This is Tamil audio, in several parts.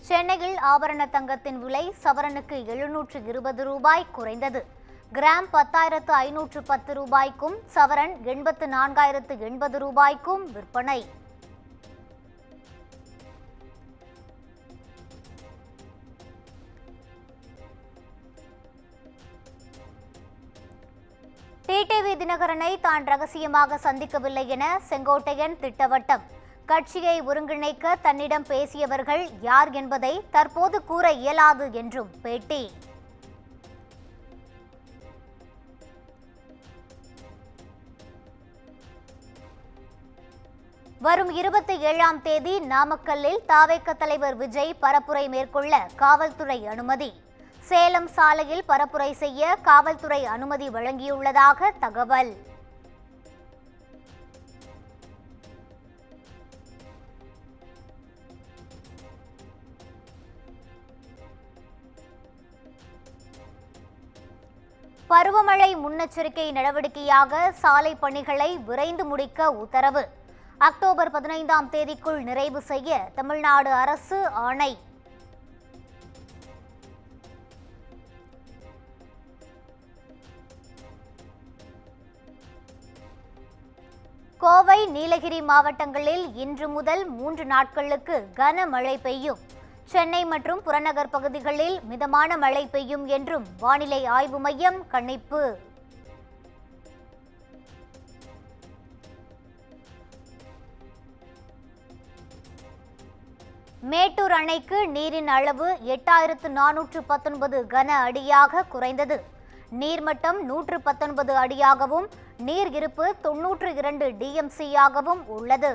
சென்னையில் ஆபரண தங்கத்தின் விலை சவரனுக்கு 720 ரூபாய் குறைந்தது. கிராம் 10,510 ரூபாய்க்கும் சவரன் 84,080 ரூபாய்க்கும் விற்பனை. டிடிவி தினகரனை தான் ரகசியமாக சந்திக்கவில்லை என செங்கோட்டையன் திட்டவட்டம். கட்சியை ஒருங்கிணைக்க தன்னிடம் பேசியவர்கள் யார் என்பதை தற்போது கூற இயலாது என்றும் பேட்டி. வரும் 27ஆம் தேதி நாமக்கல்லில் தாவேக தலைவர் விஜய் பரப்புரை மேற்கொள்ள காவல்துறை அனுமதி. சேலம் சாலையில் பரப்புரை செய்ய காவல்துறை அனுமதி வழங்கியுள்ளதாக தகவல். பருவமழை முன்னெச்சரிக்கை நடவடிக்கையாக சாலை பணிகளை விரைந்து முடிக்க உத்தரவு. அக்டோபர் 15ஆம் தேதிக்குள் நிறைவு செய்ய தமிழ்நாடு அரசு ஆணை. கோவை, நீலகிரி மாவட்டங்களில் இன்று முதல் 3 நாட்களுக்கு கனமழை பெய்யும். சென்னை மற்றும் புறநகர் பகுதிகளில் மிதமான மழை பெய்யும் என்றும் வானிலை ஆய்வு மையம் கணிப்பு. மேட்டூர் அணைக்கு நீரின் அளவு 8,419 கன அடியாக குறைந்தது. நீர்மட்டம் 119 அடியாகவும் நீர் இருப்பு 92 டிஎம்சியாகவும் உள்ளது.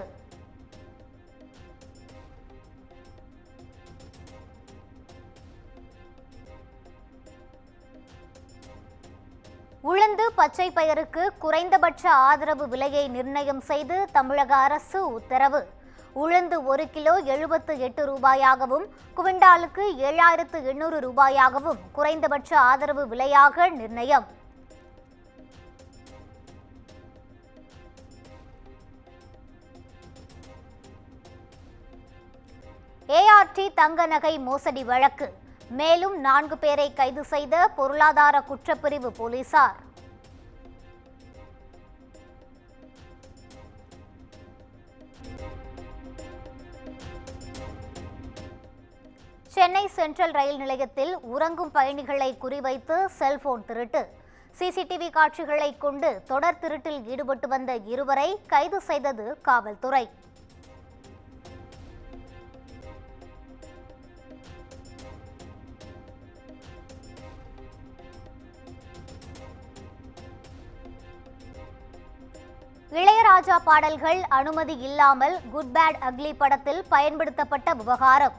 உளுந்து, பச்சை பயிருக்கு குறைந்தபட்ச ஆதரவு விலையை நிர்ணயம் செய்து தமிழக அரசு உத்தரவு. உளுந்து 1 கிலோ 78 ரூபாயாகவும் குவிண்டாலுக்கு 7,800 ரூபாயாகவும் குறைந்தபட்ச ஆதரவு விலையாக நிர்ணயம். ஏஆர்டி தங்க நகை மோசடி வழக்கு மேலும் 4 பேரை கைது செய்த பொருளாதார குற்றப்பிரிவு போலீசார். சென்னை சென்ட்ரல் ரயில் நிலையத்தில் உறங்கும் பயணிகளை குறிவைத்து செல்போன் திருட்டு. சிசிடிவி காட்சிகளை கொண்டு தொடர் திருட்டில் ஈடுபட்டு வந்த 2 கைது செய்தது காவல்துறை. இளையராஜா பாடல்கள் அனுமதி இல்லாமல் குட் பேட் அக்லி படத்தில் பயன்படுத்தப்பட்ட விவகாரம்.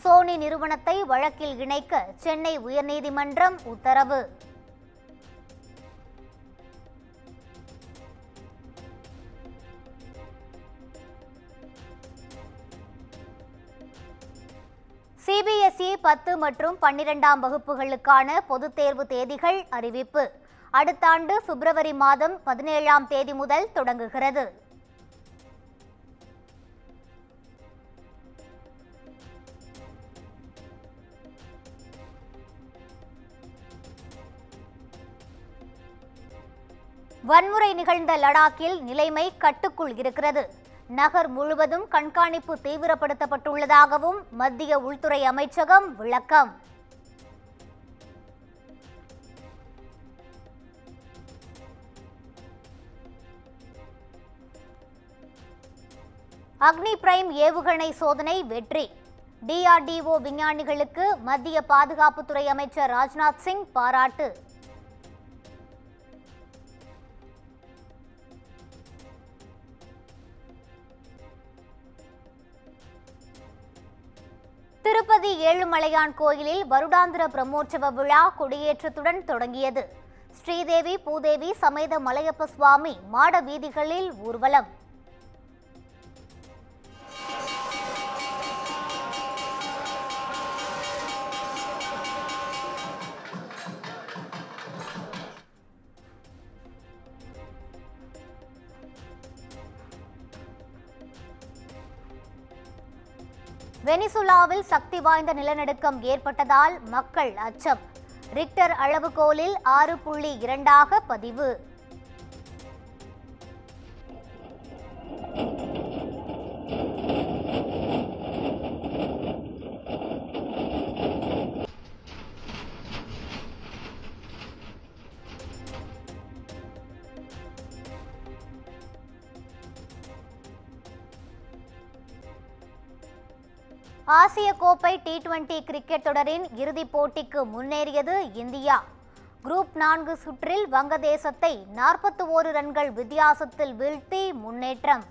சோனி நிறுவனத்தை வழக்கில் இணைக்க சென்னை உயர்நீதிமன்றம் உத்தரவு. சிபிஎஸ்இ 10 மற்றும் 12ஆம் வகுப்புகளுக்கான பொதுத் தேர்வு தேதிகள் அறிவிப்பு. அடுத்த ஆண்டு பிப்ரவரி மாதம் 17ஆம் தேதி முதல் தொடங்குகிறது. வன்முறை நிகழ்ந்த லடாக்கில் நிலைமை கட்டுக்குள் இருக்கிறது. நகர் முழுவதும் கண்காணிப்பு தீவிரப்படுத்தப்பட்டுள்ளதாகவும் மத்திய உள்துறை அமைச்சகம் விளக்கம். அக்னி பிரைம் ஏவுகணை சோதனை வெற்றி. டிஆர்டிஓ விஞ்ஞானிகளுக்கு மத்திய பாதுகாப்புத்துறை அமைச்சர் ராஜ்நாத் சிங் பாராட்டு. திருப்பதி ஏழுமலையான் கோயிலில் வருடாந்திர பிரம்மோற்சவ விழா கொடியேற்றத்துடன் தொடங்கியது. ஸ்ரீதேவி, பூதேவி சமேத மலையப்ப சுவாமி மாட வீதிகளில் ஊர்வலம். வெனிசுலாவில் சக்தி வாய்ந்த நிலநடுக்கம் ஏற்பட்டதால் மக்கள் அச்சம். ரிக்டர் அளவுகோலில் 6.2 பதிவு. ஆசிய கோப்பை T20 கிரிக்கெட் தொடரின் இறுதிப் போட்டிக்கு முன்னேறியது இந்தியா. குரூப் 4 சுற்றில் வங்கதேசத்தை 41 ரன்கள் வித்தியாசத்தில் வீழ்த்தி முன்னேற்றம்.